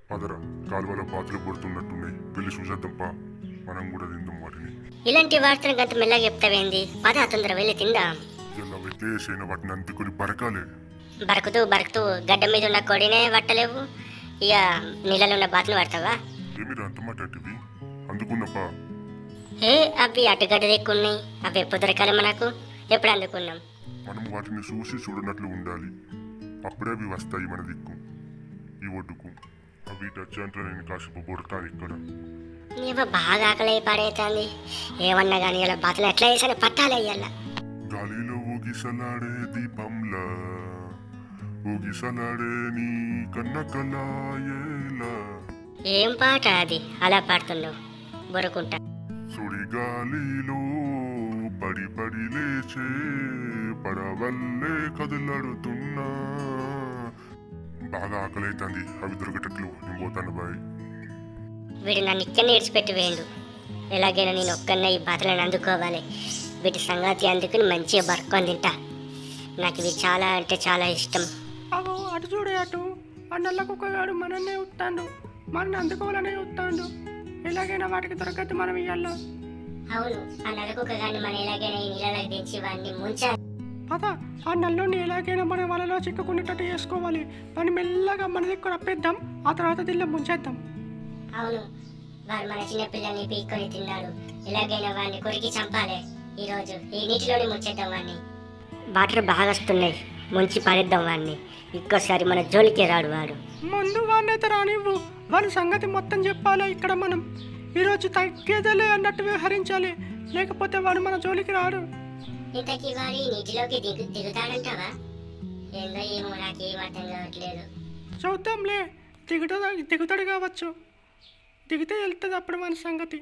పదరా, కాలువలో పాత్రలు కొడుతున్నట్టున్నాయి, వెళ్ళి చూసేద్దాంపా. మనం కూడా తిందాం వాటిని. ఇలాంటి వార్తలు గంత మెల్లగా చెప్తావేంది? పద తొందర వెళ్ళి తిందాం. ఇలా వెట్లేసైన వాటిని అంతుకొని బరకాలే. బరుకుతూ బరుకుతూ గడ్డ మీద ఉన్న కొడినే పట్టలేవు, ఇక నీళ్ళలో ఉన్న బాతులు పడతావా? ఏమిరా అంత మాట అటివి? అందుకున్నప్పా. ఏ అవి అటుగడ్డ దిక్కున్నాయి, అవి ఎప్పుడు దొరకాలి మనకు? ఎప్పుడు అందుకున్నాం? మనం వాటిని చూసి చూడనట్లు ఉండాలి, అప్పుడే అవి వస్తాయి మన దిక్కు, ఈ ఒడ్డుకు. అవి టచ్చాంట్లో నేను కాసేపు బొడతాను ఇక్కడ. నీవు బాగా ఆకలి పడేతుంది. ఏమన్నా కానీ ఇలా బాతులు ఎట్లా వేసాను పట్టాలి అయ్యాల. గాలిలో ఊగిసలాడే దీపంలా, ఊగిసలాడే నీ కన్న కలాయేలా. ఏం పాట అది అలా పాడుతున్నావు? బొరుకుంటా. సుడి గాలిలో పడి పడి లేచే పడవల్లే కదులాడుతున్నా. బాగా ఆకలి అవుతుంది, అవి దొరకటట్లు నేను పోతాను బాయ్. వీడు నన్ను ఇక్కడనే ఇడిచిపెట్టి వేయండు. ఎలాగైనా నేను ఒక్కనే ఈ బాధలను అందుకోవాలి. వీటి సంగతి అందుకుని మంచిగా బరుక్కొని తింటా. నాకు ఇవి చాలా అంటే చాలా ఇష్టం. అవో అటు చూడే అటు, ఆ నల్ల కుక్కగాడు మనన్నే ఉత్తాండు, మనల్ని అందుకోవాలనే ఉత్తాండు. ఎలాగైనా వాటికి దొరకద్దు, మనం ఇయ్యాల. అవును, ఆ నలుగుక గాని మనం ఎలాగైనా ఈ నీళ్ళకి తెచ్చి వాడిని ముంచాలి. పద, ఆ నల్లుని ఎలాగైనా మన వలలో చిక్కుకునేటట్టు చేసుకోవాలి. వాడిని మెల్లగా మన దగ్గర రప్పేద్దాం, ఆ తర్వాత దీనిలో ముంచేద్దాం. అవును, వాడు మన చిన్న పిల్లల్ని పీక్కొని తిన్నాడు. ఎలాగైనా వాడిని కొరికి చంపాలి. ఈరోజు ఈ నీటిలోనే ముంచేద్దాం వాడిని. వాటర్ బాగా వస్తున్నాయి, ముంచి పడేద్దాం వాడిని. ఇంకోసారి మన జోలికి రాడు వాడు. ముందు వాడినైతే రానివ్వు, వాడి సంగతి మొత్తం చెప్పాలి. ఇక్కడ మనం ఈరోజు తగ్గేదేలే అన్నట్టు వ్యవహరించాలి, లేకపోతే వాడు మన జోలికి రాడు. ఇంతకీ వాడి నీటిలోకి దిగుతాడంటావా? ఏందో ఏమో, నాకేం అర్థం కావట్లేదు. చూద్దాంలే, దిగుతాడు కావచ్చు. దిగితే వెళ్తుంది అప్పుడు మన సంగతి.